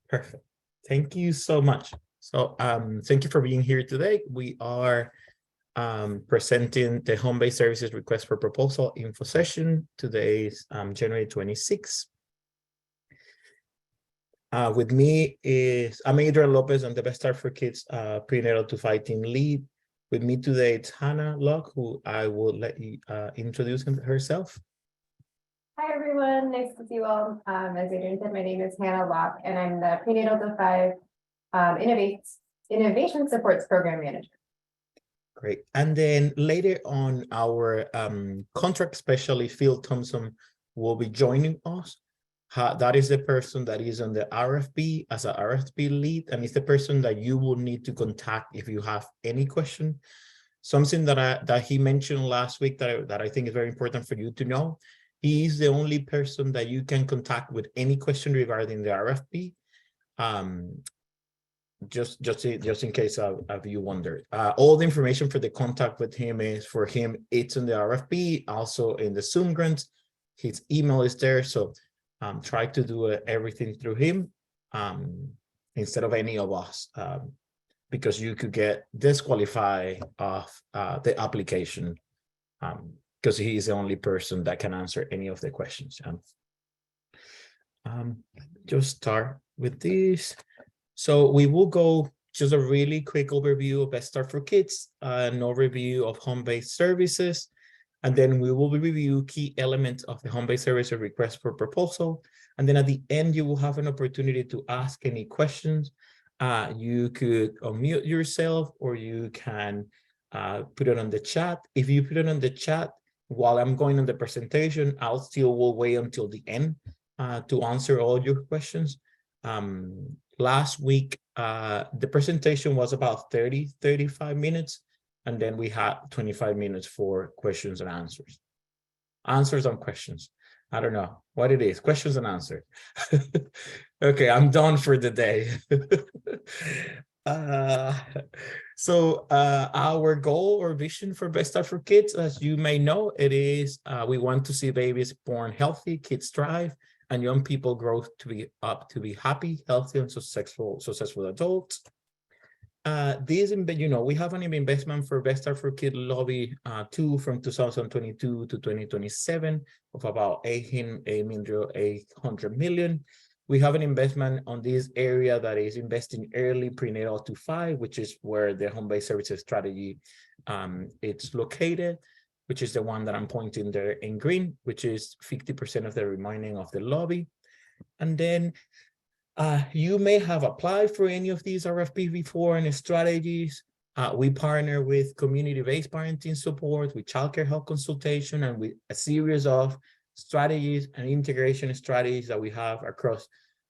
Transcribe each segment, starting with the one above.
Perfect. Thank you so much. So thank you for being here today. We are presenting the home-based services request for proposal info session. Today is January 26th. With me is Adrian Lopez. I'm the Best Start for Kids prenatal to 5 team lead. With me today, it's Hannah Locke, who I will let you introduce herself. Hi, everyone. Nice to see you all. As Adrian said, my name is Hannah Locke, and I'm the Prenatal to 5 Innovation Supports Program Manager. Great. And then later on, our contract specialist, Phil Thompson, will be joining us. That is the person that is on the RFP as a RFP lead, and it's the person that you will need to contact if you have any question. Something that he mentioned last week that I think is very important for you to know. He is the only person that you can contact with any question regarding the RFP. Just in case of you wondered. All the information for the contact with him it's in the RFP, also in the Zoom grant. His email is there, so try to do everything through him instead of any of us, because you could get disqualified of the application because he is the only person that can answer any of the questions. Just start with this. So we will go just a really quick overview of Best Start for Kids, an overview of home-based services, and then we will review key elements of the home-based service request for proposal. And then at the end, you will have an opportunity to ask any questions. You could unmute yourself, or you can put it on the chat. If you put it on the chat while I'm going on the presentation, I'll still will wait until the end to answer all your questions. Last week, the presentation was about 35 minutes, and then we had 25 minutes for questions and answers. Answers and questions. I don't know what it is, questions and answers. Okay, I'm done for the day. Our goal or vision for Best Start for Kids, as you may know, it is we want to see babies born healthy, kids thrive, and young people grow to be happy, healthy, and successful adults. We have an investment for Best Start for Kids Lobby 2 from 2022 to 2027 of about 800 million. We have an investment on this area that is investing early prenatal to 5, which is where the home-based services strategy it's located, which is the one that I'm pointing there in green, which is 50% of the remaining of the lobby. And then you may have applied for any of these RFP before and strategies. We partner with community-based parenting support, with childcare health consultation, and with a series of strategies and integration strategies that we have across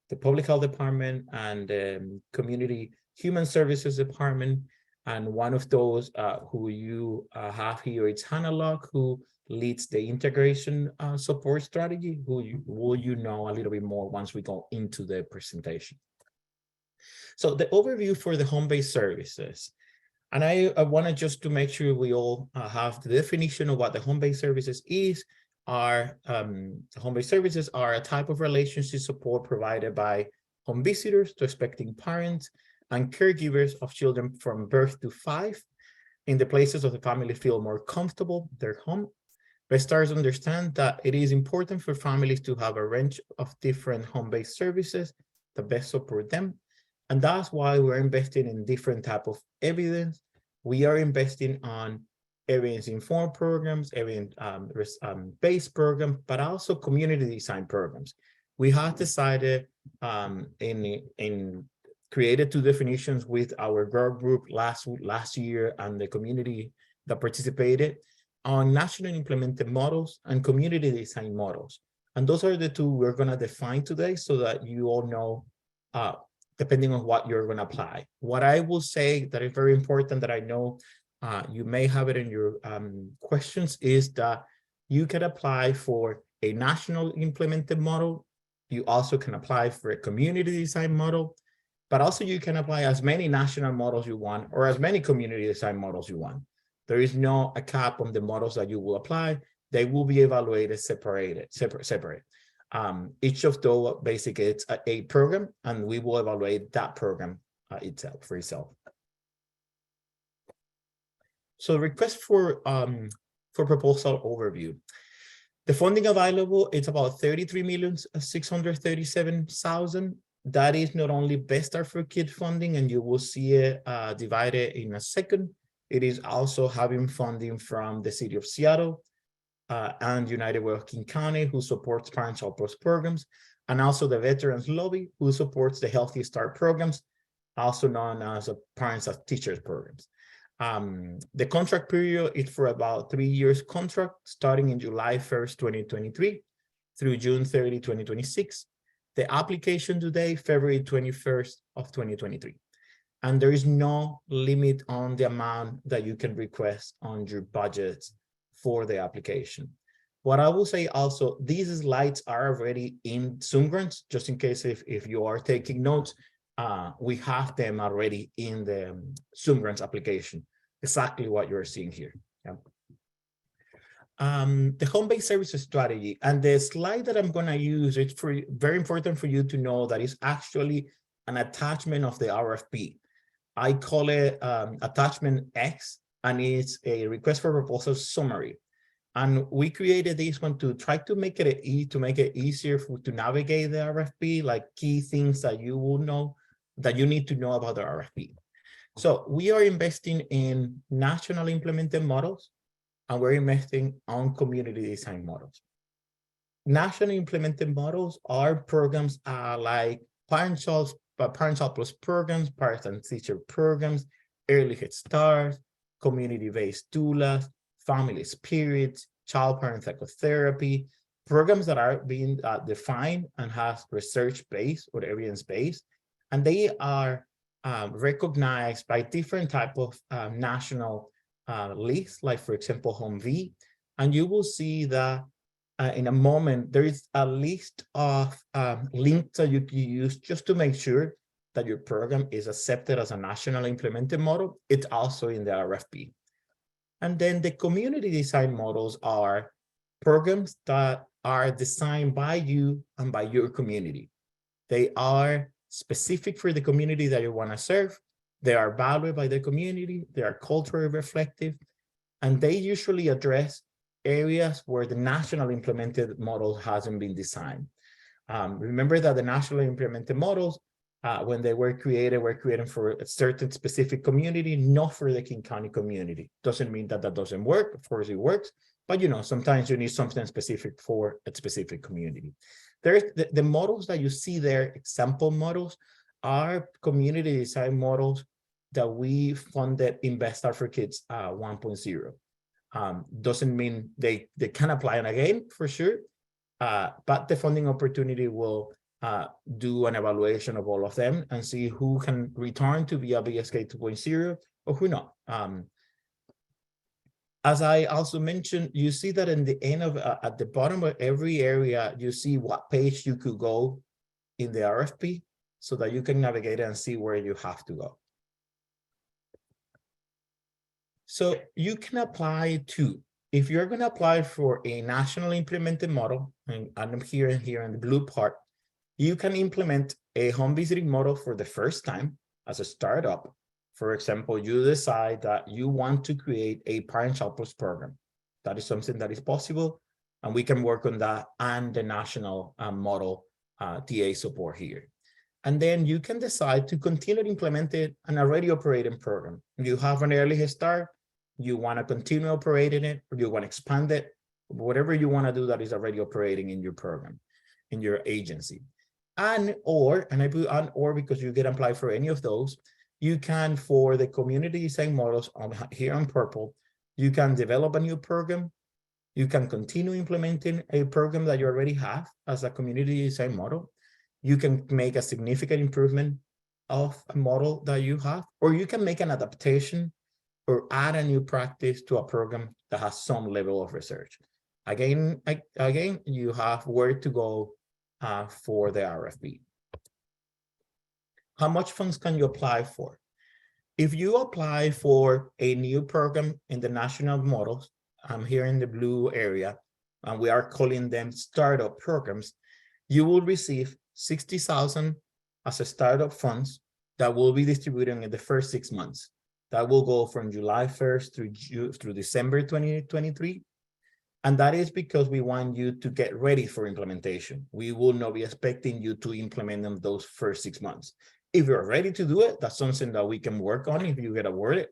the public health department and community human services department. And one of those who you have here is Hannah Locke, who leads the integration support strategy, who you know a little bit more once we go into the presentation. So the overview for the home-based services. And I wanted just to make sure we all have the definition of what the home-based services is. Home-based services are a type of relationship support provided by home visitors to expecting parents and caregivers of children from birth to 5 in the places of the family feel more comfortable, their home. Best Stars understand that it is important for families to have a range of different home-based services that best support them. And that's why we're investing in different type of evidence. We are investing on evidence-informed programs, evidence-based programs, but also community design programs. We have decided in created 2 definitions with our girl group last year and the community that participated on national implemented models and community design models. And those are the 2 we're going to define today so that you all know, depending on what you're going to apply. What I will say that is very important that I know you may have it in your questions is that you can apply for a national implemented model. You also can apply for a community design model, but also you can apply as many national models you want or as many community design models you want. There is no a cap on the models that you will apply. They will be evaluated separate. Each of those basically it's a program, and we will evaluate that program itself for itself. So request for proposal overview. The funding available, it's about 33,637,000. That is not only Best Start for Kids funding, and you will see it divided in a second. It is also having funding from the City of Seattle and United Way of King County, who supports Parent Child Plus programs, and also the Veterans Lobby, who supports the Healthy Start programs, also known as Parents as Teachers programs. The contract period is for about 3 years contract, starting in July 1st, 2023 through June 30, 2026. The application today, February 21st of 2023. And there is no limit on the amount that you can request on your budgets for the application. What I will say also, these slides are already in Zoom grants, just in case if you are taking notes, we have them already in the Zoom grants application, exactly what you're seeing here. Yeah. The home-based services strategy, and the slide that I'm going to use, it's very important for you to know that it's actually an attachment of the RFP. I call it attachment X, and it's a request for proposal summary. And we created this one to try to make it easier to navigate the RFP, like key things that you will know, that you need to know about the RFP. So we are investing in national implemented models, and we're investing on community design models. National implemented models are programs like Parent Child Plus programs, Parents and Teacher programs, Early Head Start, community-based doulas, family spirits, child-parent psychotherapy, programs that are being defined and has research-based or evidence-based, and they are recognized by different type of national lists, like for example, Home V. And you will see that in a moment, there is a list of links that you can use just to make sure that your program is accepted as a national implemented model. It's also in the RFP. And then the community design models are programs that are designed by you and by your community. They are specific for the community that you want to serve. They are valued by the community. They are culturally reflective, and they usually address areas where the national implemented model hasn't been designed. Remember that the national implemented models, when they were created for a certain specific community, not for the King County community. Doesn't mean that that doesn't work. Of course it works, but sometimes you need something specific for a specific community. There's the models that you see there, example models, are community design models that we funded in Best Start for Kids 1.0. Doesn't mean they can apply again for sure, but the funding opportunity will do an evaluation of all of them and see who can return to via BSK 2.0 or who not. As I also mentioned, you see that in the end of at the bottom of every area, you see what page you could go in the RFP so that you can navigate and see where you have to go. So you can apply to, if you're going to apply for a national implemented model, and I'm here in the blue part, you can implement a home visiting model for the first time as a startup. For example, you decide that you want to create a Parent Child Plus program. That is something that is possible, and we can work on that and the national model TA support here. And then you can decide to continue to implement it an already operating program. You have an early head start, you want to continue operating it, or you want to expand it, whatever you want to do that is already operating in your program, in your agency. And I put and or because you can apply for any of those, you can, for the community design models here on purple, you can develop a new program. You can continue implementing a program that you already have as a community design model. You can make a significant improvement of a model that you have, or you can make an adaptation or add a new practice to a program that has some level of research. Again, you have where to go for the RFP. How much funds can you apply for? If you apply for a new program in the national models, I'm here in the blue area, and we are calling them startup programs. you will receive 60,000 as a startup funds that will be distributed in the first 6 months. That will go from July 1st through December 2023. And that is because we want you to get ready for implementation. We will not be expecting you to implement them those first 6 months. If you're ready to do it, that's something that we can work on if you get awarded,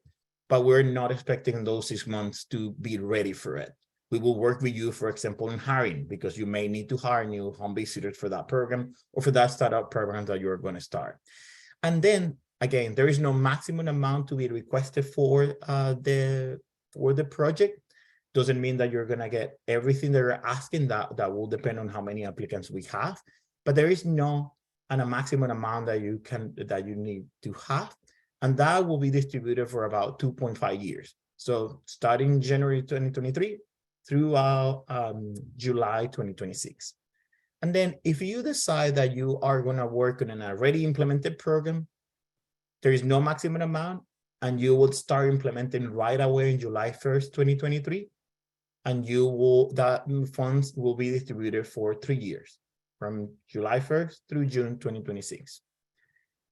but we're not expecting those 6 months to be ready for it. We will work with you, for example, in hiring, because you may need to hire new home visitors for that program or for that startup program that you're going to start. And then again, there is no maximum amount to be requested for the project. Doesn't mean that you're going to get everything they're asking. That will depend on how many applicants we have, but there is no a maximum amount that you need to have, and that will be distributed for about 2.5 years. So starting January 2023 throughout July 2026. And then if you decide that you are going to work on an already implemented program, there is no maximum amount, and you will start implementing right away in July 1st, 2023. And that funds will be distributed for 3 years, from July 1st through June 2026.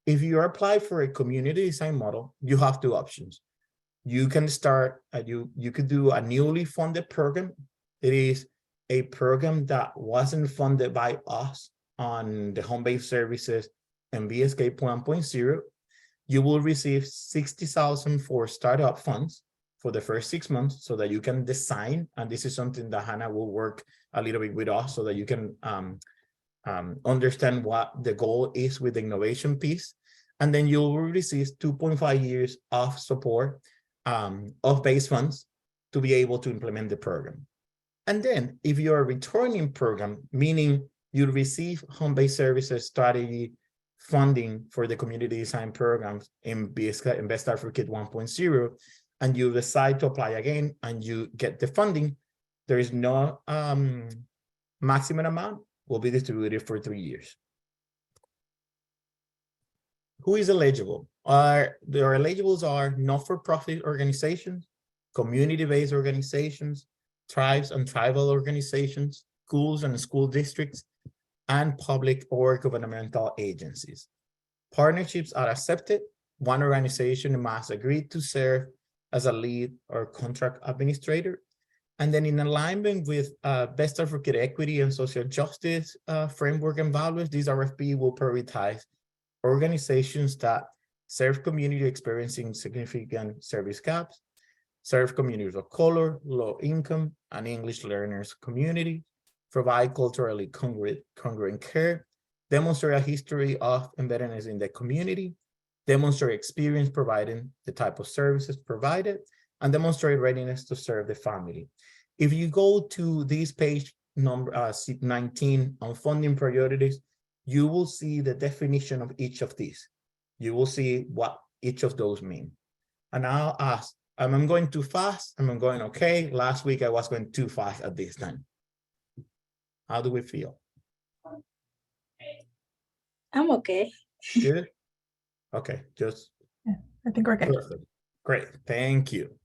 If you apply for a community design model, you have two options. You can start, you could do a newly funded program. It is a program that wasn't funded by us on the home-based services and VSK 1.0. You will receive 60,000 for startup funds for the first 6 months so that you can design. And this is something that Hannah will work a little bit with us so that you can understand what the goal is with the innovation piece. And then you will receive 2.5 years of support of base funds to be able to implement the program. And then if you're a returning program, meaning you receive home-based services strategy funding for the community design programs in Best Advocate 1.0, and you decide to apply again and you get the funding, there is no maximum amount, will be distributed for 3 years. Who is eligible? The eligibles are not-for-profit organizations, community-based organizations, tribes and tribal organizations, schools and school districts, and public or governmental agencies. Partnerships are accepted. One organization must agree to serve as a lead or contract administrator. And then in alignment with Best Advocate Equity and Social Justice framework and values, this RFP will prioritize organizations that serve community experiencing significant service gaps, serve communities of color, low income, and English learners community, provide culturally congruent care, demonstrate a history of embeddedness in the community, demonstrate experience providing the type of services provided, and demonstrate readiness to serve the family. If you go to this page number 19 on funding priorities, you will see the definition of each of these. You will see what each of those mean. And I'll ask, am I going too fast? Am I going okay? Last week I was going too fast at this time. How do we feel? I'm okay. Good? Okay, just I think we're good. perfect. Great, thank you.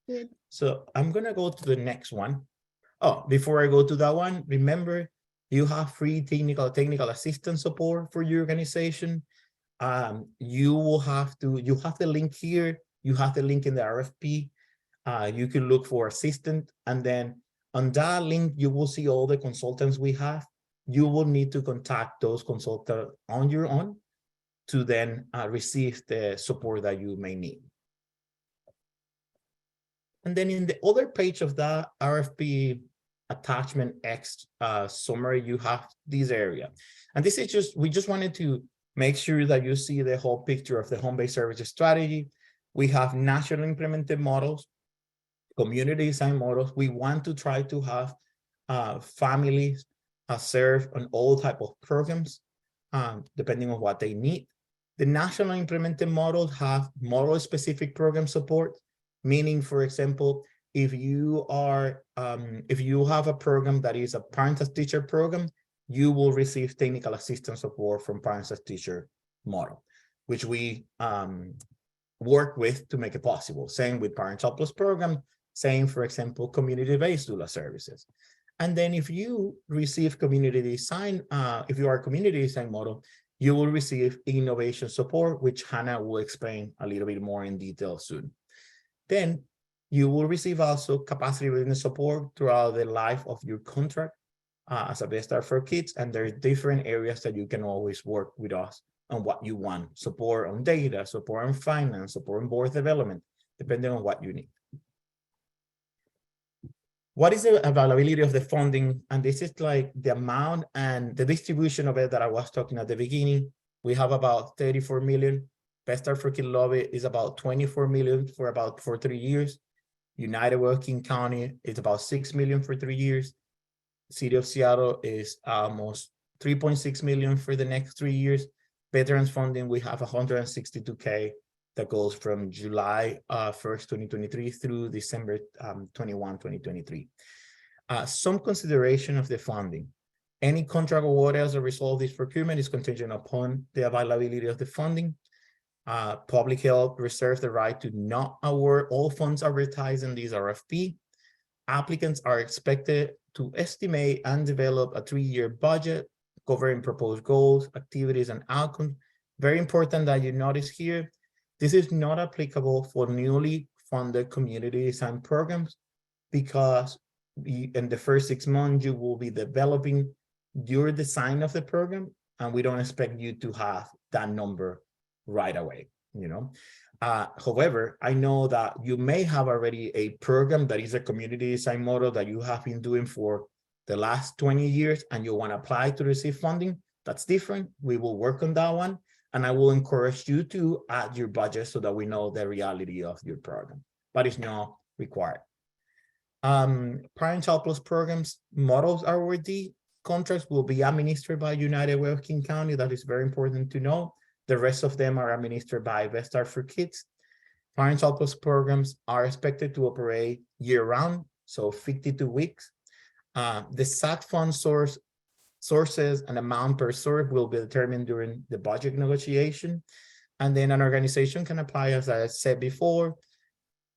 Good. So I'm gonna go to the next one. Oh, before I go to that one, remember you have free technical assistance support for your organization. You have the link here. You have the link in the RFP. You can look for assistant, and then on that link, you will see all the consultants we have. You will need to contact those consultants on your own to then receive the support that you may need. And then in the other page of that RFP attachment X summary, you have this area. And this is we just wanted to make sure that you see the whole picture of the home-based services strategy. We have national implemented models, community design models. We want to try to have families serve on all type of programs, depending on what they need. The national implemented models have model-specific program support, meaning, for example, if you have a program that is a parent as teacher program, you will receive technical assistance support from parents as teacher model, which we work with to make it possible. Same with Parent Plus program, same, for example, community-based doula services. And then if you receive community design, if you are a community design model, you will receive innovation support, which Hannah will explain a little bit more in detail soon. Then you will receive also capacity building support throughout the life of your contract as a best start for kids. And there's different areas that you can always work with us on what you want. Support on data, support on finance, support on board development, depending on what you need. What is the availability of the funding? And this is like the amount and the distribution of it that I was talking at the beginning. We have about 34 million. Best Start for Kid Lobby is about 24 million for 3 years. United Way of King County is about 6 million for 3 years. City of Seattle is almost 3.6 million for the next 3 years. Veterans funding, we have 162K that goes from July 1st, 2023 through December 21, 2023. Some consideration of the funding. Any contract award as a result of this procurement is contingent upon the availability of the funding. Public Health reserves the right to not award all funds advertised in this RFP. Applicants are expected to estimate and develop a 3-year budget covering proposed goals, activities, and outcomes. Very important that you notice here, this is not applicable for newly funded community design programs because in the first 6 months, you will be developing your design of the program, and we don't expect you to have that number right away, you know. However, I know that you may have already a program that is a community design model that you have been doing for the last 20 years and you want to apply to receive funding. That's different. We will work on that one. And I will encourage you to add your budget so that we know the reality of your program, but it's not required. Parent Child Plus programs, models ROD contracts will be administered by United Way of King County. That is very important to know. The rest of them are administered by Best Start for Kids. Parent Child Plus programs are expected to operate year-round, so 52 weeks. The SAT fund sources and amount per source will be determined during the budget negotiation. And then an organization can apply, as I said before,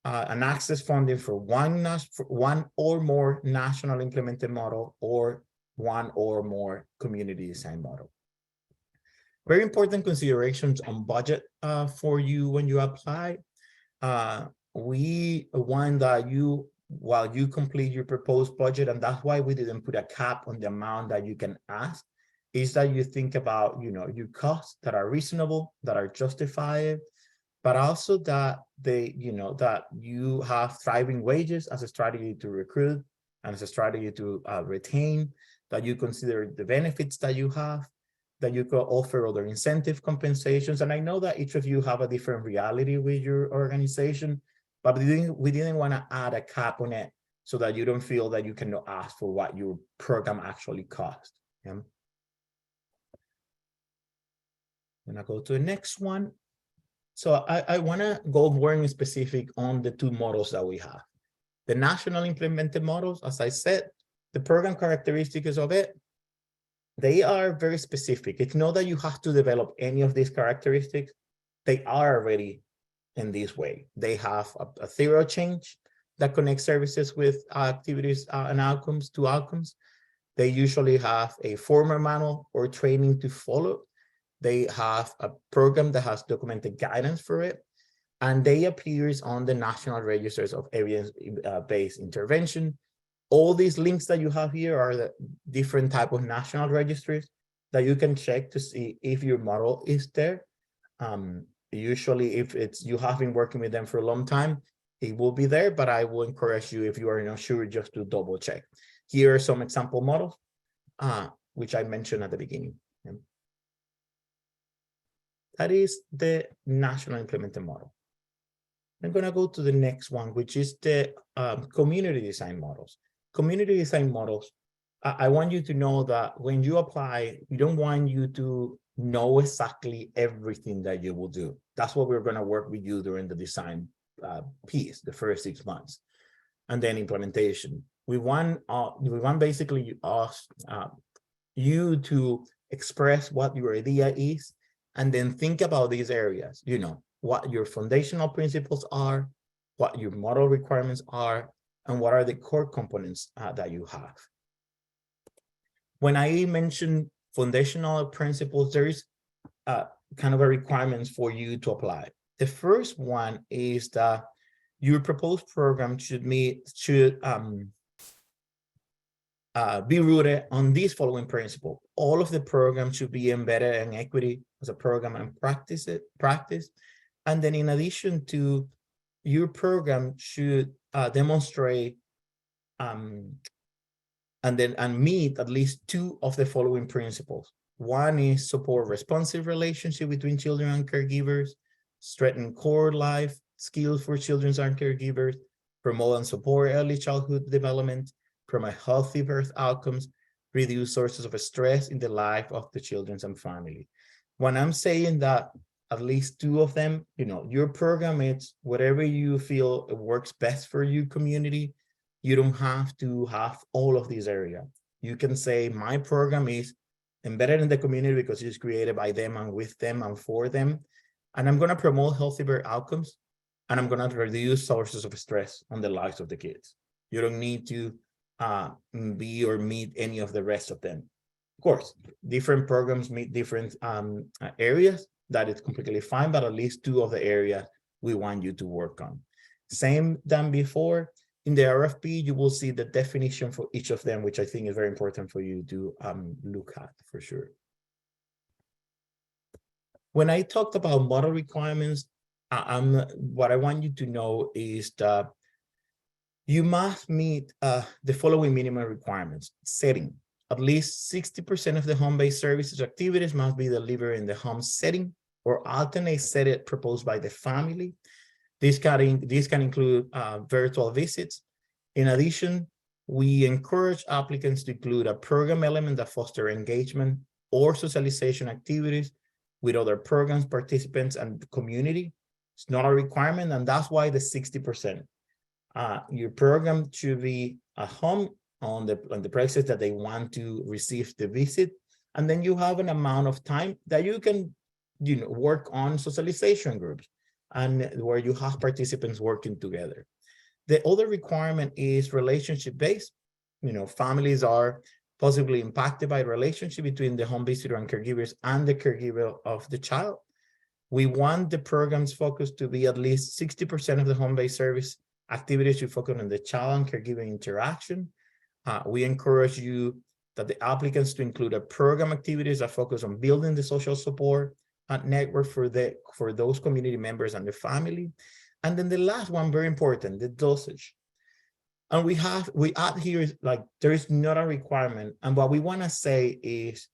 an access funding for one or more national implemented model or one or more community design model. Very important considerations on budget for you when you apply. We want that while you complete your proposed budget, and that's why we didn't put a cap on the amount that you can ask, is that you think about, you know, your costs that are reasonable, that are justified, but also that that you have thriving wages as a strategy to recruit and as a strategy to retain, that you consider the benefits that you have, that you could offer other incentive compensations. And I know that each of you have a different reality with your organization, but we didn't want to add a cap on it so that you don't feel that you cannot ask for what your program actually costs. Yeah? I'm gonna go to the next one. So I want to go more in specific on the two models that we have. The national implemented models, as I said, the program characteristics of it, they are very specific. It's not that you have to develop any of these characteristics. They are already in this way. They have a thorough change that connects services with activities and outcomes to outcomes. They usually have a formal manual or training to follow. They have a program that has documented guidance for it, and they appears on the national registers of evidence-based intervention. All these links that you have here are the different type of national registries that you can check to see if your model is there. Usually, if you have been working with them for a long time, it will be there, but I will encourage you, if you are not sure, just to double check. Here are some example models, which I mentioned at the beginning. That is the national implemented model. I'm going to go to the next one, which is the community design models. Community design models, I want you to know that when you apply, we don't want you to know exactly everything that you will do. That's what we're going to work with you during the design piece, the first 6 months, and then implementation. We want basically you to express what your idea is, and then think about these areas, you know, what your foundational principles are, what your model requirements are, and what are the core components that you have. When I mention foundational principles, there is kind of a requirements for you to apply. The first one is that your proposed program should be rooted on these following principles. All of the programs should be embedded in equity as a program and practice. And then in addition to, your program should demonstrate and meet at least two of the following principles. One is support responsive relationship between children and caregivers, strengthen core life skills for children and caregivers, promote and support early childhood development, promote healthy birth outcomes, reduce sources of stress in the life of the children and family. When I'm saying that at least two of them, your program, it's whatever you feel works best for your community. You don't have to have all of these areas. You can say my program is embedded in the community because it's created by them and with them and for them. And I'm going to promote healthy birth outcomes, and I'm going to reduce sources of stress on the lives of the kids. You don't need to be or meet any of the rest of them. Of course, different programs meet different areas. That is completely fine, but at least two of the areas we want you to work on. Same than before, in the RFP, you will see the definition for each of them, which I think is very important for you to look at for sure. When I talked about model requirements, what I want you to know is that you must meet the following minimum requirements. Setting. At least 60% of the home-based services activities must be delivered in the home setting or alternate setting proposed by the family. This can include virtual visits. In addition, we encourage applicants to include a program element that foster engagement or socialization activities with other programs, participants, and community. It's not a requirement, and that's why the 60%. Your program should be at home on the places that they want to receive the visit, and then you have an amount of time that you can work on socialization groups and where you have participants working together. The other requirement is relationship-based. Families are possibly impacted by relationship between the home visitor and caregivers and the caregiver of the child. We want the program's focus to be at least 60% of the home-based service activities should focus on the child and caregiver interaction. We encourage you that the applicants to include a program activities that focus on building the social support network for those community members and the family. And then the last one, very important, the dosage. And we add here, like, there is not a requirement. And what we want to say is,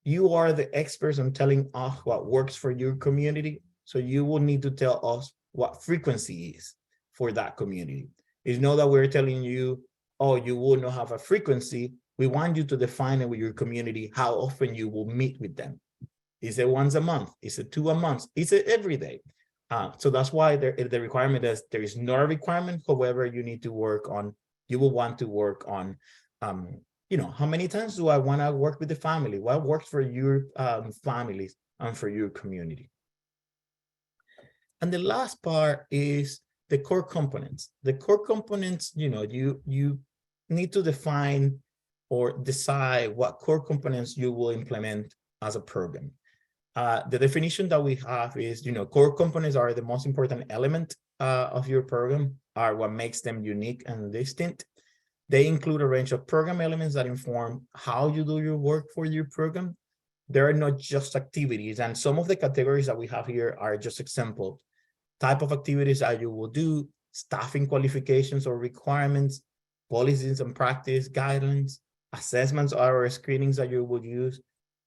you are the experts on telling us what works for your community. So you will need to tell us what frequency is for that community. It's not that we're telling you, oh, you will not have a frequency. We want you to define it with your community, how often you will meet with them. Is it once a month? Is it 2 a month? Is it every day? So that's why the requirement is, there is not a requirement. However, you will want to work on, how many times do I want to work with the family? What works for your families and for your community? And the last part is the core components. The core components, you need to define or decide what core components you will implement as a program. The definition that we have is, core components are the most important element of your program, are what makes them unique and distinct. They include a range of program elements that inform how you do your work for your program. They are not just activities, and some of the categories that we have here are just examples. Type of activities that you will do, staffing qualifications or requirements, policies and practice guidelines, assessments or screenings that you will use,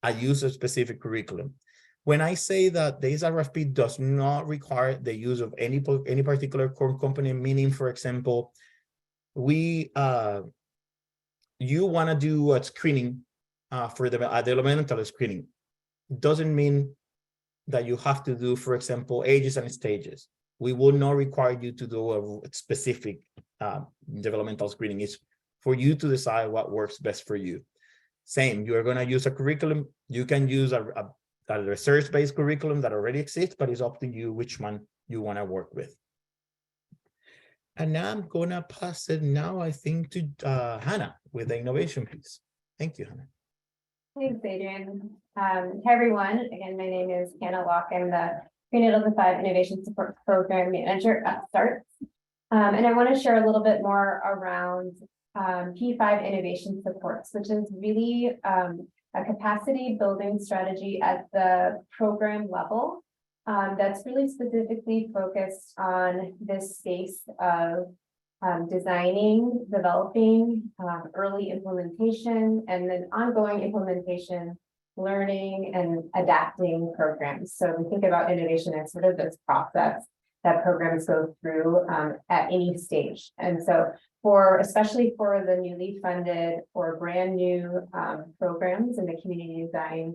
a user-specific curriculum. When I say that this RFP does not require the use of any particular core component, meaning, for example, you want to do a screening for the developmental screening. It doesn't mean that you have to do, for example, ages and stages. We will not require you to do a specific developmental screening. It's for you to decide what works best for you. Same, you are going to use a curriculum. You can use a research-based curriculum that already exists, but it's up to you which one you want to work with. And now I'm going to pass it now, I think, to Hannah with the innovation piece. Thank you, Hannah. Thanks, Adrian. Hi, everyone. Again, my name is Hannah Locke. I'm the Prenatal to 5 Innovation Support Program Manager at START. And I want to share a little bit more around P5 Innovation Supports, which is really a capacity building strategy at the program level that's really specifically focused on this space of designing, developing, early implementation, and then ongoing implementation, learning and adapting programs. So we think about innovation as sort of this process that programs go through at any stage. And so especially for the newly funded or brand new programs in the community design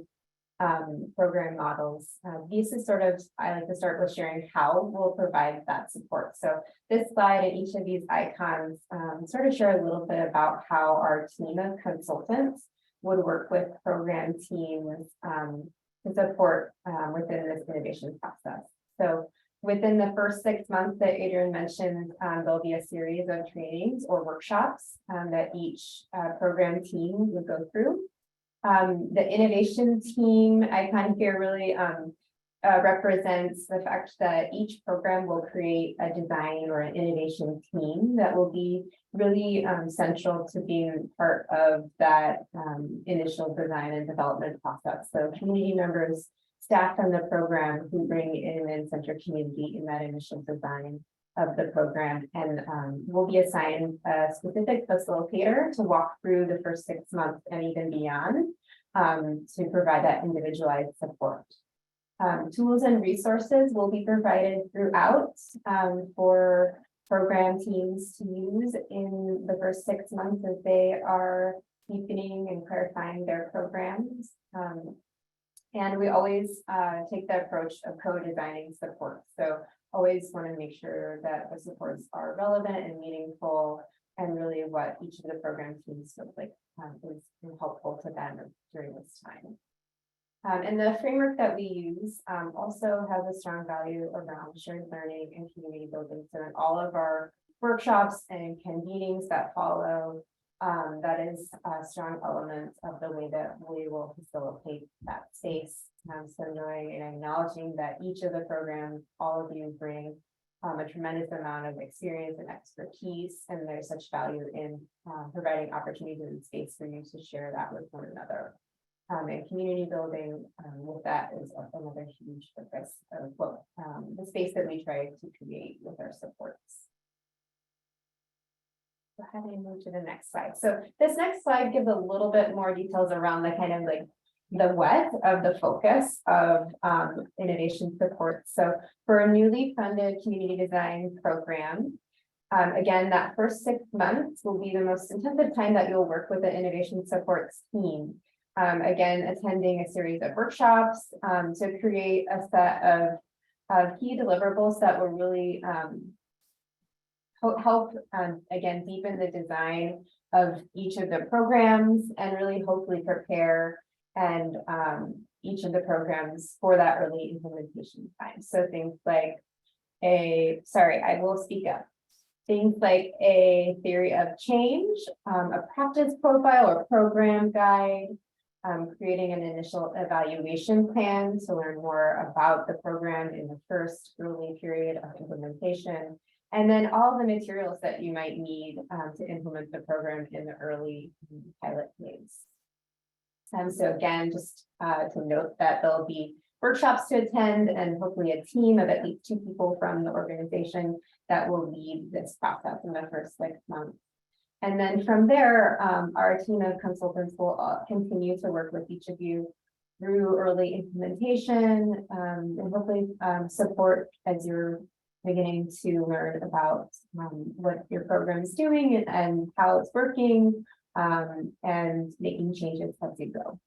program models, this is sort of, I like to start with sharing how we'll provide that support. So this slide and each of these icons sort of share a little bit about how our team of consultants would work with program teams to support within this innovation process. So within the first 6 months that Adrian mentioned, there'll be a series of trainings or workshops that each program team would go through. The innovation team icon here really represents the fact that each program will create a design or an innovation team that will be really central to being part of that initial design and development process. So community members, staff from the program who bring in and center community in that initial design of the program, and will be assigned a specific facilitator to walk through the first 6 months and even beyond to provide that individualized support. Tools and resources will be provided throughout for program teams to use in the first 6 months as they are deepening and clarifying their programs. And we always take the approach of co-designing support. So always want to make sure that the supports are relevant and meaningful, and really what each of the program teams look like is helpful to them during this time. And the framework that we use also has a strong value around shared learning and community building. So in all of our workshops and convenings that follow, that is a strong element of the way that we will facilitate that space. So knowing and acknowledging that each of the programs, all of you bring a tremendous amount of experience and expertise, and there's such value in providing opportunities and space for you to share that with one another. And community building with that is another huge focus of what the space that we try to create with our supports. Go ahead and move to the next slide. So this next slide gives a little bit more details around the kind of like the what of the focus of innovation support. So for a newly funded community design program, again, that first 6 months will be the most intensive time that you'll work with the innovation supports team. Again, attending a series of workshops to create a set of key deliverables that will really help again deepen the design of each of the programs and really hopefully prepare and each of the programs for that early implementation time. So things like I will speak up. Things like a theory of change, a practice profile or program guide, creating an initial evaluation plan to learn more about the program in the first early period of implementation, and then all the materials that you might need to implement the program in the early pilot phase. So again, just to note that there'll be workshops to attend and hopefully a team of at least 2 people from the organization that will lead this process in the first 6 months. And then from there, our team of consultants will continue to work with each of you through early implementation and hopefully support as you're beginning to learn about what your program is doing and how it's working and making changes as you go.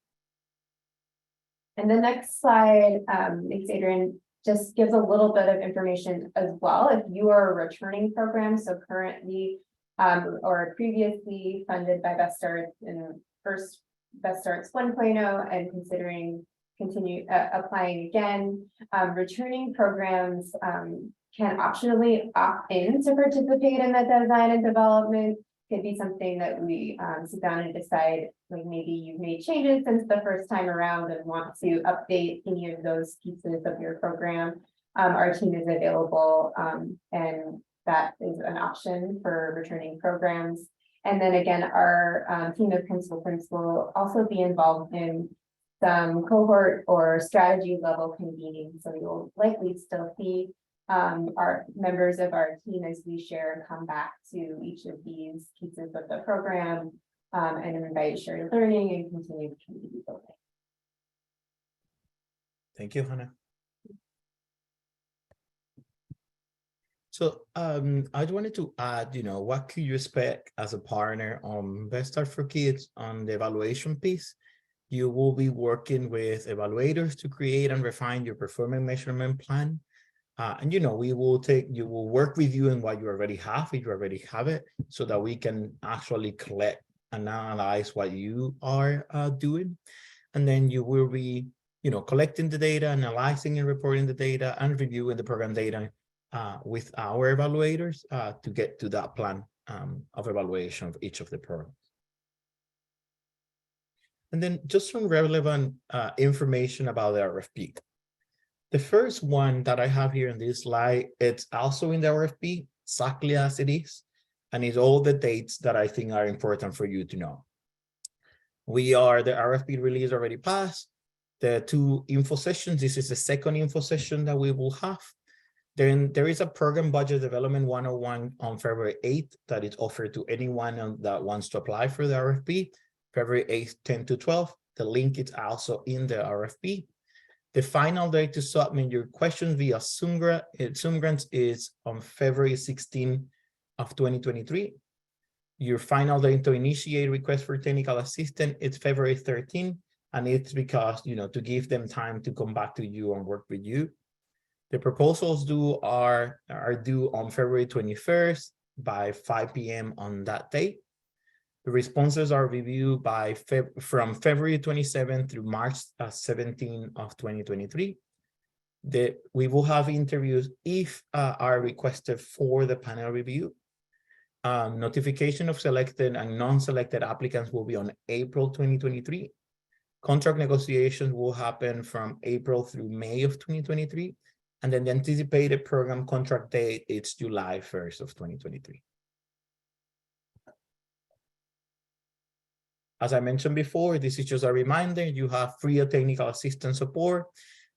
And the next slide, thanks, Adrian, just gives a little bit of information as well. If you are a returning program, so currently or previously funded by Best Start in first Best Starts 1.0 and considering applying again, returning programs can optionally opt in to participate in the design and development could be something that we sit down and decide, like maybe you've made changes since the first time around and want to update any of those pieces of your program. Our team is available, and that is an option for returning programs. And then again, our team of principals will also be involved in some cohort or strategy level convening. So you'll likely still see our members of our team as we share and come back to each of these pieces of the program and invite shared learning and continue community building. Thank you, Hannah. So I wanted to add, what could you expect as a partner on Best Start for Kids on the evaluation piece? You will be working with evaluators to create and refine your performance measurement plan. And we will work with you in what you already have, if you already have it, so that we can actually collect and analyze what you are doing. And then you will be, collecting the data, analyzing and reporting the data, and reviewing the program data with our evaluators to get to that plan of evaluation of each of the programs. And then just some relevant information about the RFP. The first one that I have here in this slide, it's also in the RFP, exactly as it is, and it's all the dates that I think are important for you to know. The RFP release already passed. The 2 info sessions, this is the second info session that we will have. Then there is a program budget development 101 on February 8th that is offered to anyone that wants to apply for the RFP, February 8th, 10 to 12. The link is also in the RFP. The final date to submit your questions via Zoom grants is on February 16th of 2023. Your final date to initiate request for technical assistance is February 13th, and it's because, to give them time to come back to you and work with you. The proposals are due on February 21st by 5 p.m. on that date. The responses are reviewed from February 27th through March 17th of 2023. We will have interviews if are requested for the panel review. Notification of selected and non-selected applicants will be on April 2023. Contract negotiations will happen from April through May of 2023. And then the anticipated program contract date is July 1st of 2023. As I mentioned before, this is just a reminder, you have free technical assistance support.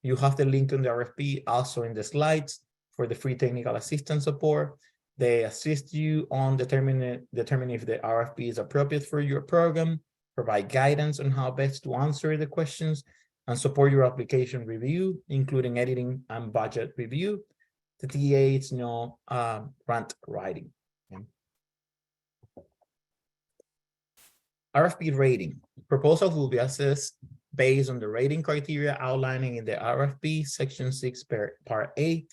You have the link in the RFP also in the slides for the free technical assistance support. They assist you on determining if the RFP is appropriate for your program, provide guidance on how best to answer the questions, and support your application review, including editing and budget review. The TA is no grant writing. Okay. RFP rating. Proposals will be assessed based on the rating criteria outlining in the RFP section 6 part A.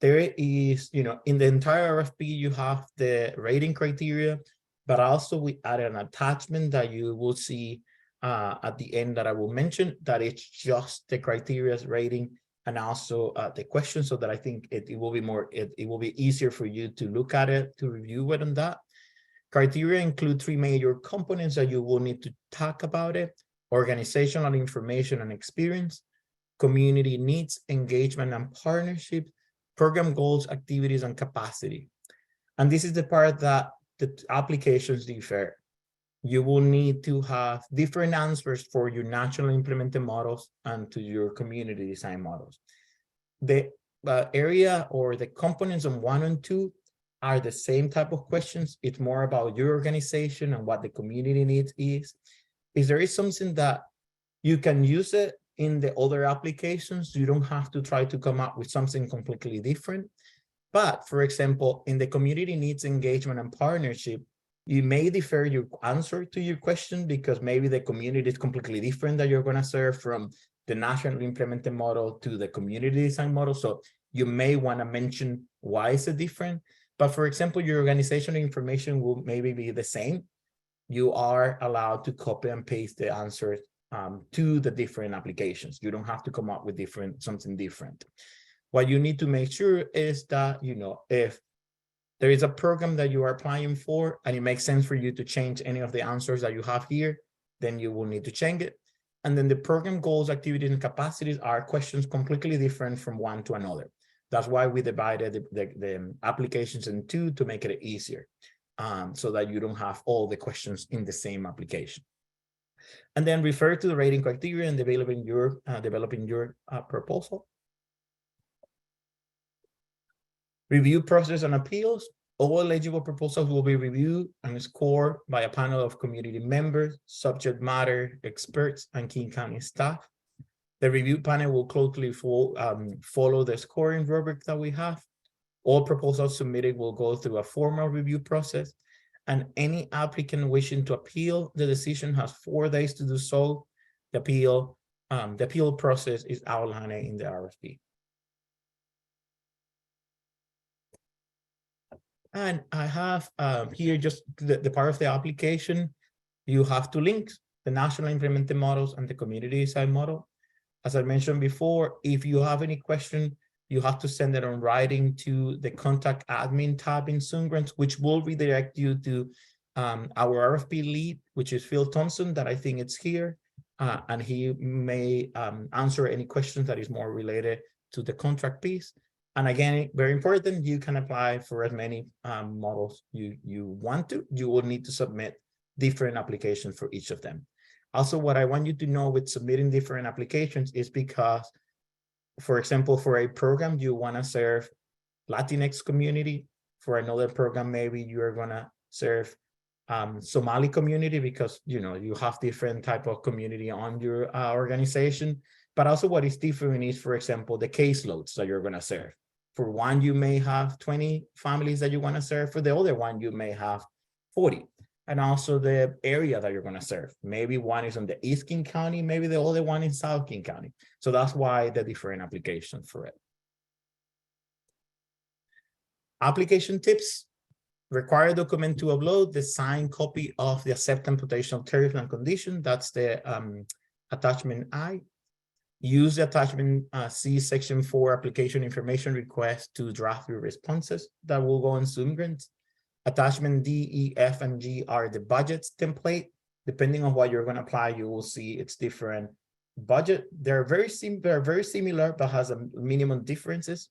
There is, in the entire RFP, you have the rating criteria, but also we added an attachment that you will see at the end that I will mention, that it's just the criteria's rating and also the questions, so that I think it will be easier for you to look at it, to review it on that. Criteria include 3 major components that you will need to talk about it: organizational information and experience, community needs, engagement and partnership, program goals, activities, and capacity. And this is the part that the applications differ. You will need to have different answers for your national implemented models and to your community design models. The area or the components on 1 and 2 are the same type of questions. It's more about your organization and what the community needs is. If there is something that you can use it in the other applications, you don't have to try to come up with something completely different. But for example, in the community needs, engagement, and partnership, you may defer your answer to your question because maybe the community is completely different that you're going to serve, from the national implemented model to the community design model. So you may want to mention why is it different. But for example, your organizational information will maybe be the same. You are allowed to copy and paste the answers to the different applications. You don't have to come up with something different. What you need to make sure is that, if there is a program that you are applying for, and it makes sense for you to change any of the answers that you have here, then you will need to change it. And then the program goals, activities, and capacities are questions completely different from one to another. That's why we divided the applications in two to make it easier, so that you don't have all the questions in the same application. And then refer to the rating criteria and developing your proposal. Review process and appeals. All eligible proposals will be reviewed and scored by a panel of community members, subject matter experts, and King County staff. The review panel will closely follow the scoring rubric that we have. All proposals submitted will go through a formal review process, and any applicant wishing to appeal the decision has 4 days to do so. The appeal process is outlined in the RFP. And I have here just the part of the application. You have 2 links, the national implemented models and the community design model. As I mentioned before, if you have any question, you have to send it on writing to the contact admin tab in Zoom Grants, which will redirect you to our RFP lead, which is Phil Thompson, that I think it's here. And he may answer any questions that is more related to the contract piece. And again, very important, you can apply for as many models you want to. You will need to submit different applications for each of them. Also, what I want you to know with submitting different applications is because, for example, for a program, you want to serve Latinx community. For another program, maybe you are going to serve Somali community, because you have different type of community on your organization. But also what is different is, for example, the caseloads that you're going to serve. For one, you may have 20 families that you want to serve. For the other one, you may have 40. And also the area that you're going to serve. Maybe one is on the East King County, maybe the other one in South King County. So that's why the different applications for it. Application tips. Required document to upload the signed copy of the acceptance potential terms and condition. That's the attachment I. Use the attachment C section 4 application information request to draft your responses that will go on Zoom Grants. Attachment D, E, F, and G are the budgets template. Depending on what you're going to apply, you will see it's different budget. They're very similar, but has a minimum differences.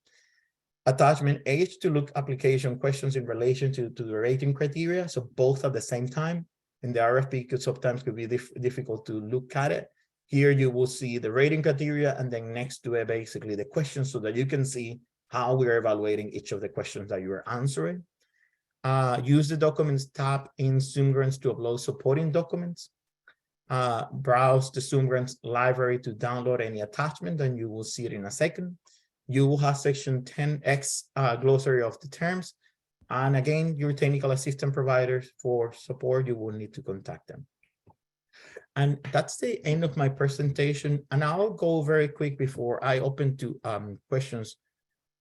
Attachment H to look application questions in relation to the rating criteria. So both at the same time. In the RFP, could sometimes be difficult to look at it. Here you will see the rating criteria, and then next to it, basically the questions, so that you can see how we're evaluating each of the questions that you are answering. Use the documents tab in Zoom Grants to upload supporting documents. Browse the Zoom Grants library to download any attachment, and you will see it in a second. You will have section 10X glossary of the terms. And again, your technical assistant providers for support, you will need to contact them. And that's the end of my presentation. And I'll go very quick before I open to questions.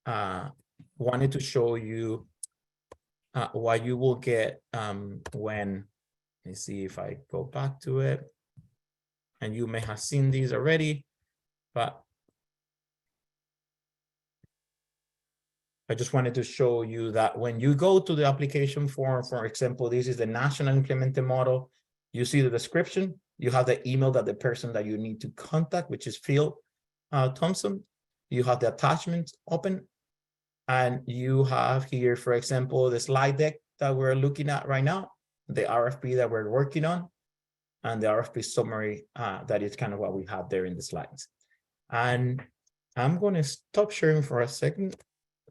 Wanted to show you what you will get when, let me see if I go back to it. And you may have seen these already, but I just wanted to show you that when you go to the application form, for example, this is the national implemented model. You see the description, you have the email that the person that you need to contact, which is Phil Thompson. You have the attachments open, and you have here, for example, the slide deck that we're looking at right now, the RFP that we're working on, and the RFP summary that is kind of what we have there in the slides. And I'm going to stop sharing for a second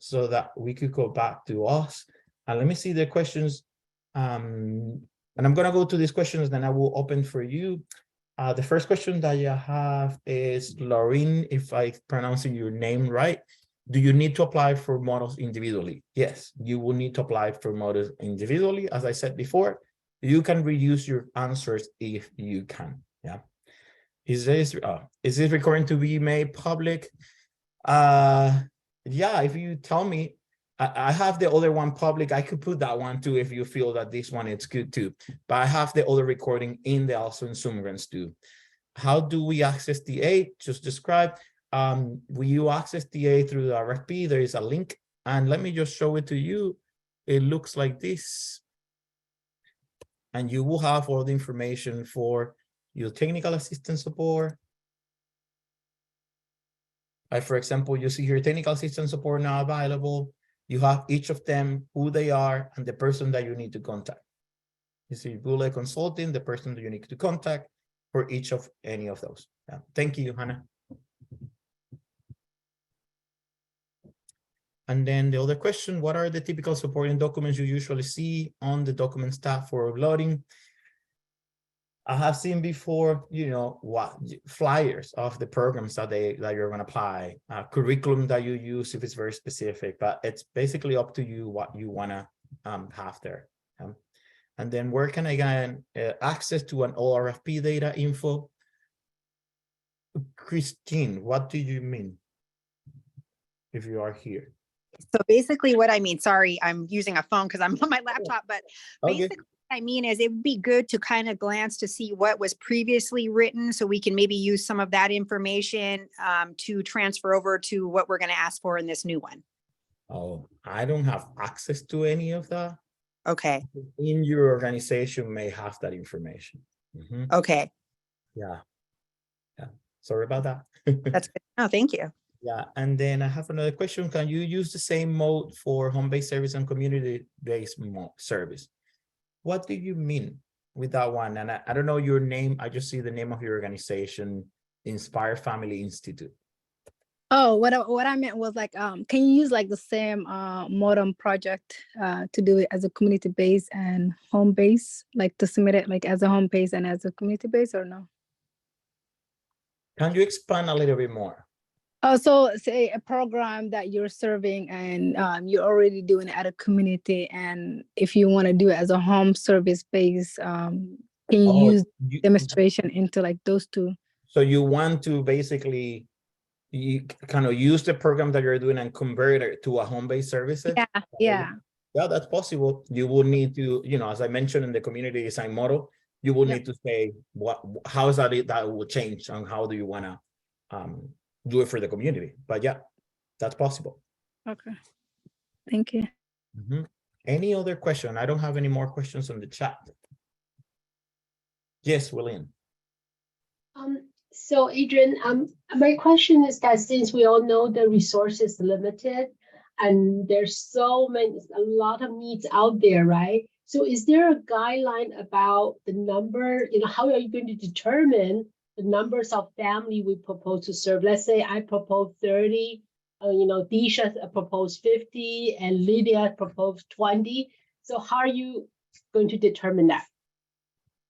so that we could go back to us. And let me see the questions. And I'm going to go to these questions, then I will open for you. The first question that you have is Lauren, if I'm pronouncing your name right. Do you need to apply for models individually? Yes, you will need to apply for models individually. As I said before, you can reuse your answers if you can. Yeah. Is this recording to be made public? Yeah, if you tell me, I have the other one public. I could put that one too if you feel that this one is good too. But I have the other recording also in Zoom Grants too. How do we access DA? Just describe. You access DA through the RFP. There is a link, and let me just show it to you. it looks like this. And you will have all the information for your technical assistance support. Like for example, you see here technical assistance support now available. You have each of them, who they are, and the person that you need to contact. You see Bullet Consulting, the person that you need to contact for each of any of those. Yeah. Thank you, Hannah. And then the other question, what are the typical supporting documents you usually see on the documents tab for uploading? I have seen before, you know, what flyers of the programs that you're going to apply, curriculum that you use if it's very specific, but it's basically up to you what you want to have there. And then where can I get access to an RFP data info? Christine, what do you mean if you are here? So basically what I mean, sorry, I'm using a phone because I'm on my laptop, but Okay. basically what I mean is it would be good to kind of glance to see what was previously written so we can maybe use some of that information to transfer over to what we're going to ask for in this new one. Oh, I don't have access to any of that. Okay. In your organization may have that information. Okay. Yeah. Sorry about that. That's good. Oh, thank you. Yeah, and then I have another question. Can you use the same mode for home-based service and community-based service? What do you mean with that one? And I don't know your name. I just see the name of your organization, Inspire Family Institute. Oh, what I meant was like, can you use like the same modern project to do it as a community base and home base, like to submit it like as a home base and as a community base, or no? Can you expand a little bit more? Oh, so say a program that you're serving and you're already doing it at a community, and if you want to do it as a home service base, can you use demonstration into like those two? So you want to basically you kind of use the program that you're doing and convert it to a home-based services? Yeah. Yeah, that's possible. You will need to, you know, as I mentioned in the community design model, you will need to say how is that will change and how do you want to do it for the community. But yeah, that's possible. Okay. Thank you. Any other question? I don't have any more questions on the chat. Yes, William. So Adrian, my question is that since we all know the resource is limited and there's a lot of needs out there, right? So is there a guideline about the number, you know, how are you going to determine the numbers of family we propose to serve? Let's say I propose 30, you know, Disha proposed 50 and Lydia proposed 20. So how are you going to determine that?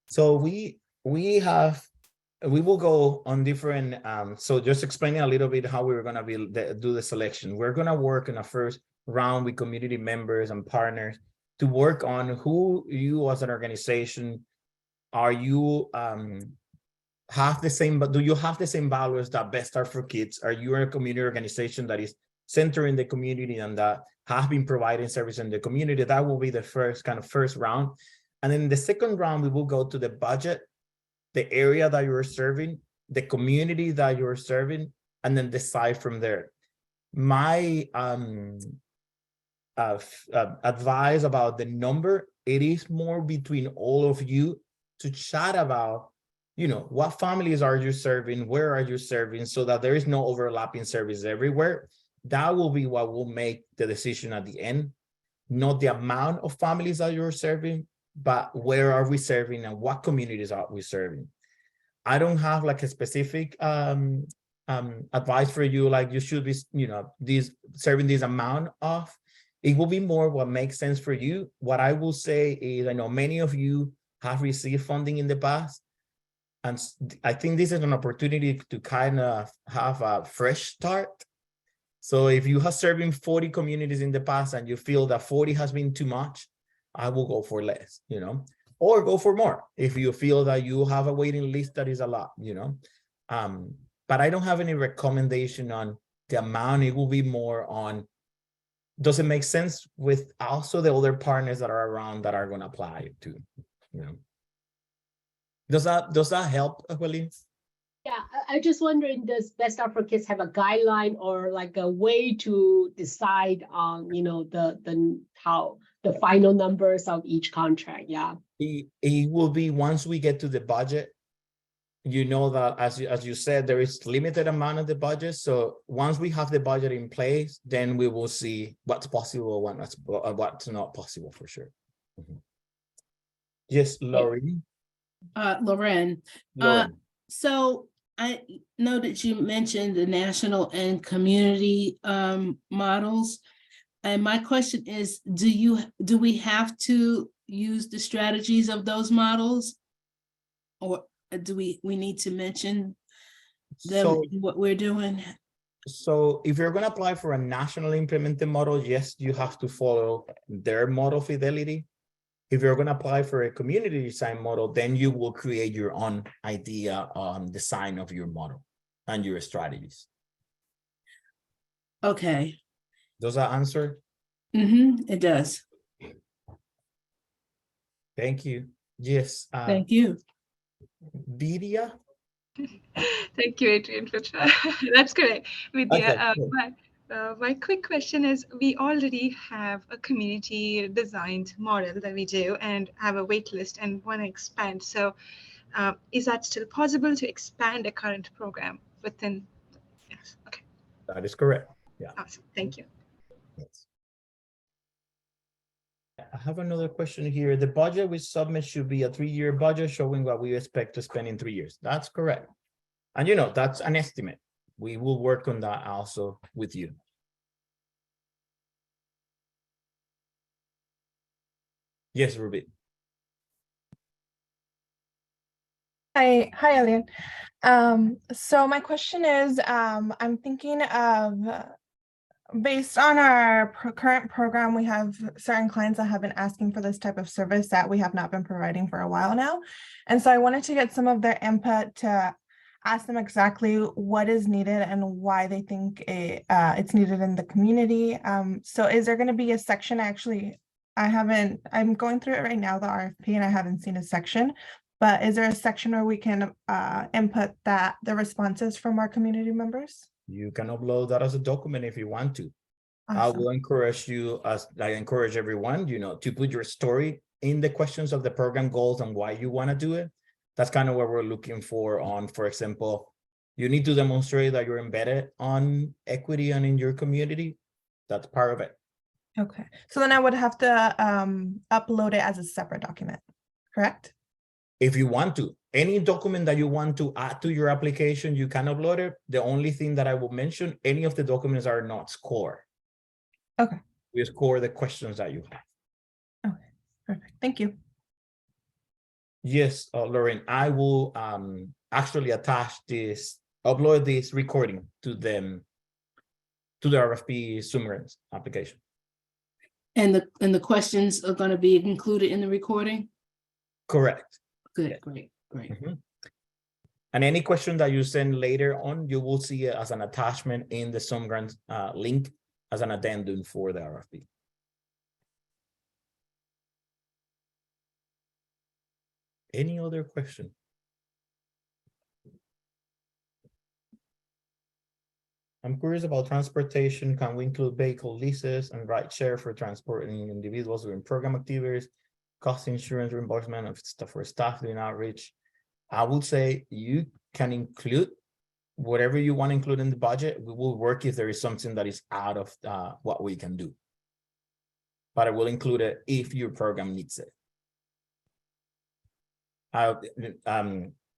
So we will go on different, so just explaining a little bit how we're gonna do the selection. We're gonna work in a first round with community members and partners to work on who you as an organization, are you, have the same, but do you have the same values that Best Start for Kids? Are you a community organization that is centering the community and that have been providing service in the community? That will be the first round. And then the second round, we will go to the budget, the area that you're serving, the community that you're serving, and then decide from there. My advice about the number, it is more between all of you to chat about, you know, what families are you serving, where are you serving, so that there is no overlapping service everywhere. That will be what will make the decision at the end, not the amount of families that you're serving, but where are we serving and what communities are we serving. I don't have like a specific advice for you, like you should be, you know, serving this amount of. It will be more what makes sense for you. What I will say is, I know many of you have received funding in the past, and I think this is an opportunity to kind of have a fresh start. So if you have served in 40 communities in the past and you feel that 40 has been too much, I will go for less, you know, or go for more if you feel that you have a waiting list that is a lot, you know. But I don't have any recommendation on the amount. It will be more on, does it make sense with also the other partners that are around that are going to apply to, you know. Does that help, William? Yeah, I just wondering, does Best Start for Kids have a guideline or like a way to decide on, you know, the how the final numbers of each contract, yeah. It will be once we get to the budget. You know that as you said, there is limited amount of the budget. So once we have the budget in place, then we will see what's possible, what's not possible for sure. Mhm. Yes, Laurie. Loren, Lauren. so I know that you mentioned the national and community models. And my question is, do we have to use the strategies of those models? Or do we need to mention them So, in what we're doing? so if you're going to apply for a national implemented model, yes, you have to follow their model fidelity. If you're going to apply for a community design model, then you will create your own idea on design of your model and your strategies. Okay. Does that answer? It does. Thank you. Yes. Thank you. Vidya? Thank you, Adrian, for that's correct. Vidya, Okay, my quick question is, we already have a community designed model that we do and have a wait list and want to expand. So is that still possible to expand a current program within? Yes, okay. that is correct. Yeah. Awesome, thank you. Yes. I have another question here. The budget we submit should be a 3-year budget showing what we expect to spend in 3 years. That's correct. And you know, that's an estimate. We will work on that also with you. Yes, Ruby. Hi, Elian. So my question is, I'm thinking of, based on our current program, we have certain clients that have been asking for this type of service that we have not been providing for a while now. And so I wanted to get some of their input to ask them exactly what is needed and why they think it's needed in the community. So is there going to be a section? Actually, I'm going through it right now, the RFP, and I haven't seen a section. But is there a section where we can input the responses from our community members? You can upload that as a document if you want to. I Awesome. will encourage you, as I encourage everyone, you know, to put your story in the questions of the program goals and why you want to do it. That's kind of what we're looking for on, for example, you need to demonstrate that you're embedded on equity and in your community. That's part of it. Okay, so then I would have to upload it as a separate document, correct? If you want to, any document that you want to add to your application, you can upload it. The only thing that I will mention, any of the documents are not scored. Okay. We score the questions that you have. Okay, perfect. Thank you. Yes, Lauren, I will actually upload this recording to the RFP Summer's application. And the questions are going to be included in the recording? Correct. Good, great. Mm-hmm. And any question that you send later on, you will see it as an attachment in the Sumgrant link as an addendum for the RFP. Any other question? I'm curious about transportation. Can we include vehicle leases and ride share for transporting individuals during program activities, cost insurance reimbursement of stuff for staff doing outreach? I would say you can include whatever you want to include in the budget. We will work if there is something that is out of what we can do. But I will include it if your program needs it.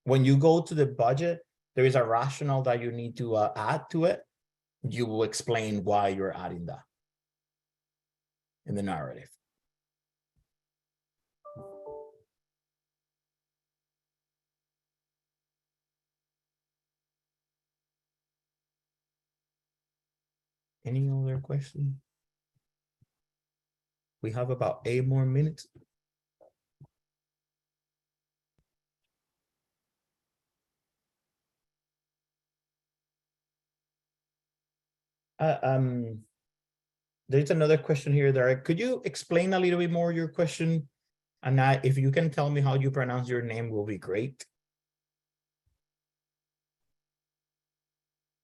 When you go to the budget, there is a rationale that you need to add to it. You will explain why you're adding that in the narrative. Any other question? We have about 8 more minutes. There's another question here, Derek. Could you explain a little bit more your question? And if you can tell me how you pronounce your name, will be great.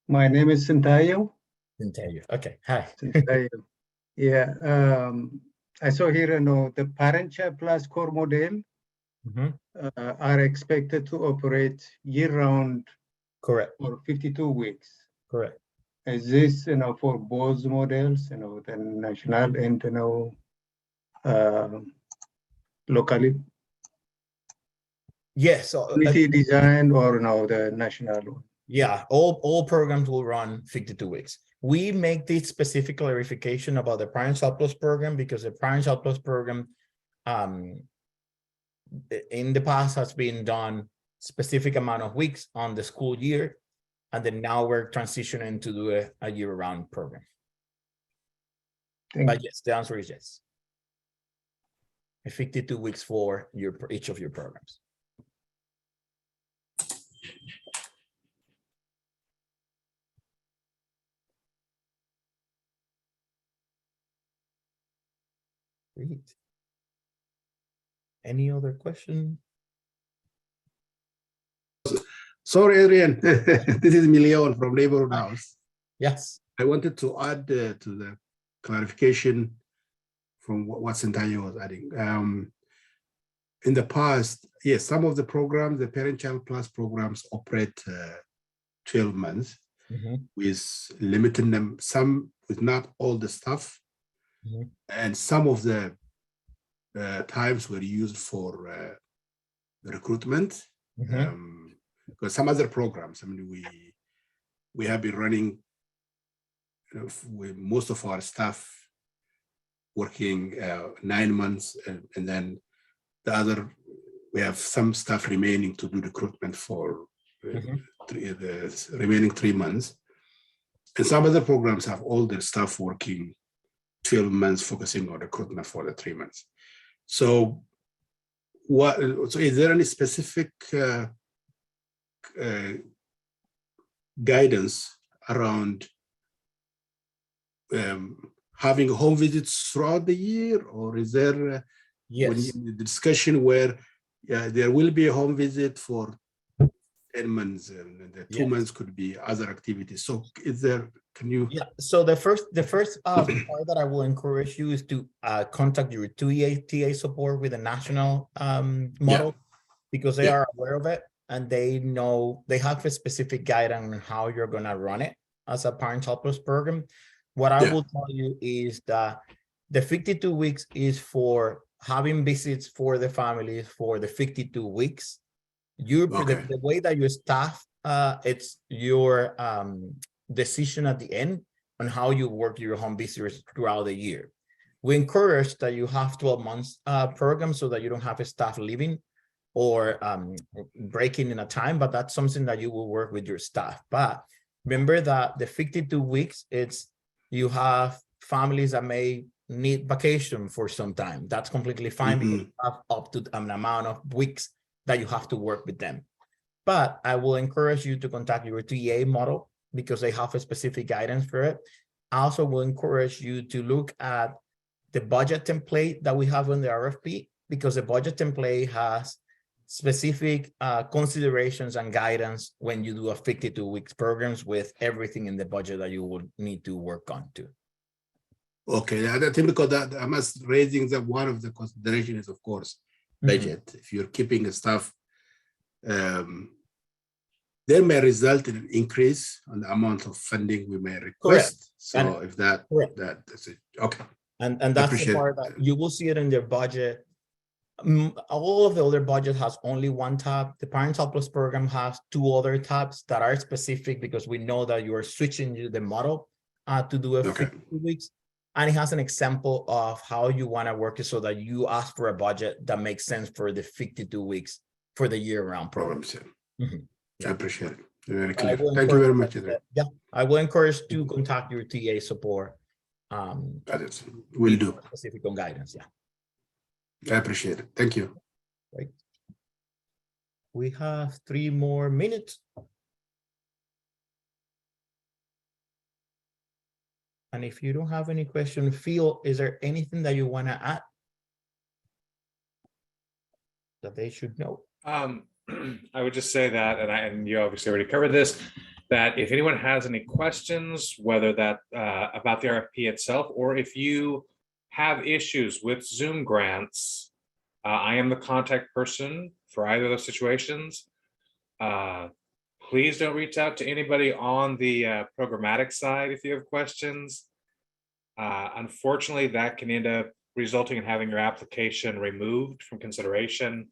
My name is Centello. Centello. Okay, hi. Centello. Yeah, I saw here, the Parent-Child Plus core model Mhm. are expected to operate year-round Correct, for 52 weeks. correct. Is this, for both models, the national and, locally? Yes, so, Community design or the national one? yeah, all programs will run 52 weeks. We make this specific clarification about the Parent-Child Plus program because the Parent-Child Plus program in the past has been done specific amount of weeks on the school year, and then now we're transitioning to do a year-round program. But yes, the answer is yes. 52 weeks for each of your programs. Great. Any other question? Sorry, Adrian. This is Milion from Neighborhood House. Yes. I wanted to add to the clarification from what Sentayo was adding. In the past, yes, some of the programs, the Parent-Child Plus programs operate 12 months with limited them, some with not all the stuff, and some of the times were used for recruitment. Because some other programs, I mean, we have been running with most of our staff working 9 months, and then the other, we have some staff remaining to do recruitment for the remaining 3 months. And some other programs have all their staff working 12 months, focusing on recruitment for the 3 months. So is there any specific guidance around having home visits throughout the year, or is there the discussion where there will be a home visit for 10 months and the 2 months could be other activities? So is there, can you? Yeah, so the first part that I will encourage you is to contact your TA support with the national model, because they are aware of it and they know, they have a specific guidance on how you're gonna run it as a Parent-Child Plus program. What I will tell you is that the 52 weeks is for having visits for the families for the 52 weeks. The way that you staff, it's your decision at the end on how you work your home visitors throughout the year. We encourage that you have 12 months program so that you don't have a staff leaving or breaking in a time, but that's something that you will work with your staff. But remember that the 52 weeks, you have families that may need vacation for some time. That's completely fine because you have up to an amount of weeks that you have to work with them. But I will encourage you to contact your TA model because they have a specific guidance for it. I also will encourage you to look at the budget template that we have on the RFP, because the budget template has specific considerations and guidance when you do a 52 weeks programs with everything in the budget that you will need to work on too. Okay, I think because that I must raising that one of the consideration is of course budget. If you're keeping the staff, there may result in an increase on the amount of funding we may request. So if that's it, okay. And that's the part that you will see it in their budget. All of the other budget has only one tab. The Parent-Child Plus program has 2 other tabs that are specific because we know that you are switching the model to do a 52 weeks. And it has an example of how you want to work it so that you ask for a budget that makes sense for the 52 weeks for the year-round programs. I appreciate it. Very clear. Thank you very much. Yeah, I will encourage to contact your TA support. Will do. Specific on guidance, I appreciate it. Thank you. Right. We have 3 more minutes. And if you don't have any question, Phil, is there anything that you want to add that they should know? I would just say that, and you obviously already covered this, that if anyone has any questions, whether that about the RFP itself, or if you have issues with Zoom grants, I am the contact person for either of those situations. Please don't reach out to anybody on the programmatic side if you have questions. Unfortunately, that can end up resulting in having your application removed from consideration.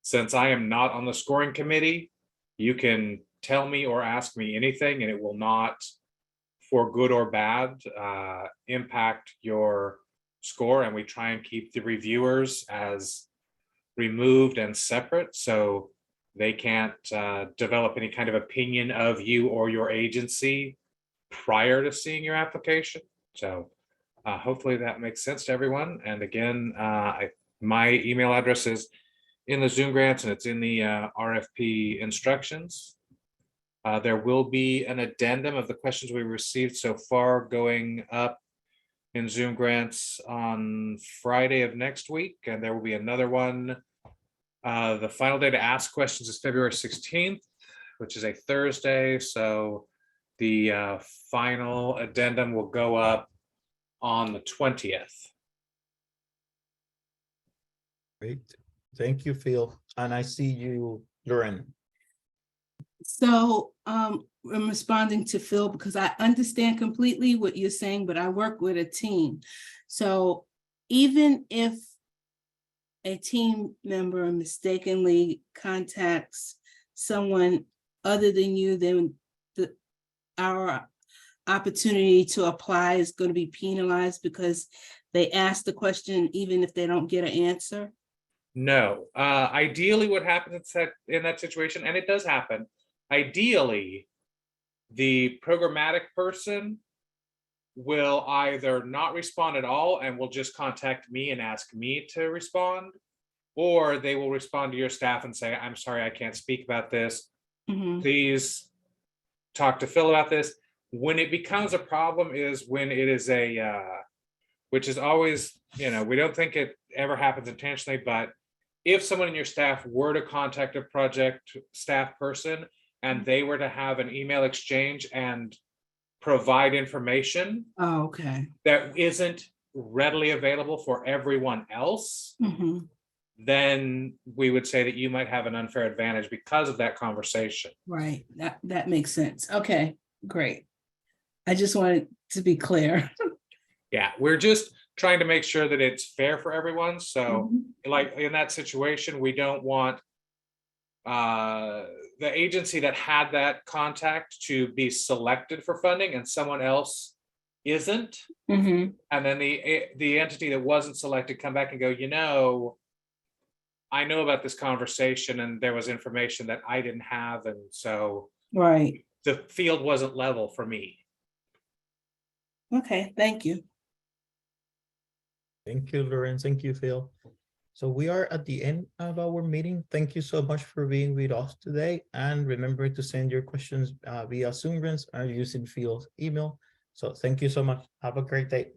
Since I am not on the scoring committee, you can tell me or ask me anything and it will not, for good or bad, impact your score. And we try and keep the reviewers as removed and separate so they can't develop any kind of opinion of you or your agency prior to seeing your application. So hopefully that makes sense to everyone. And again, my email address is in the Zoom grants and it's in the RFP instructions. There will be an addendum of the questions we received so far going up in Zoom grants on Friday of next week. And there will be another one. The final day to ask questions is February 16th, which is a Thursday. So the final addendum will go up on the 20th. Great. Thank you, Phil. And I see you, Lauren. So I'm responding to Phil because I understand completely what you're saying, but I work with a team. So even if a team member mistakenly contacts someone other than you, then our opportunity to apply is going to be penalized because they ask the question even if they don't get an answer? No, ideally what happens in that situation, and it does happen, ideally, the programmatic person will either not respond at all and will just contact me and ask me to respond, or they will respond to your staff and say, I'm sorry, I can't speak about this. Please talk to Phil about this. When it becomes a problem is when it is which is always, we don't think it ever happens intentionally, but if someone in your staff were to contact a project staff person and they were to have an email exchange and provide information that isn't readily available for everyone else, then we would say that you might have an unfair advantage because of that conversation. Right, that makes sense. Okay, great. I just wanted to be clear. Yeah, we're just trying to make sure that it's fair for everyone. So like in that situation, we don't want the agency that had that contact to be selected for funding and someone else isn't. And then the entity that wasn't selected come back and go, I know about this conversation and there was information that I didn't have. And so the field wasn't level for me. Okay, thank you. Thank you, Lauren. Thank you, Phil. So we are at the end of our meeting. Thank you so much for being with us today. And remember to send your questions via Zoom grants or using Phil's email. So thank you so much. Have a great day.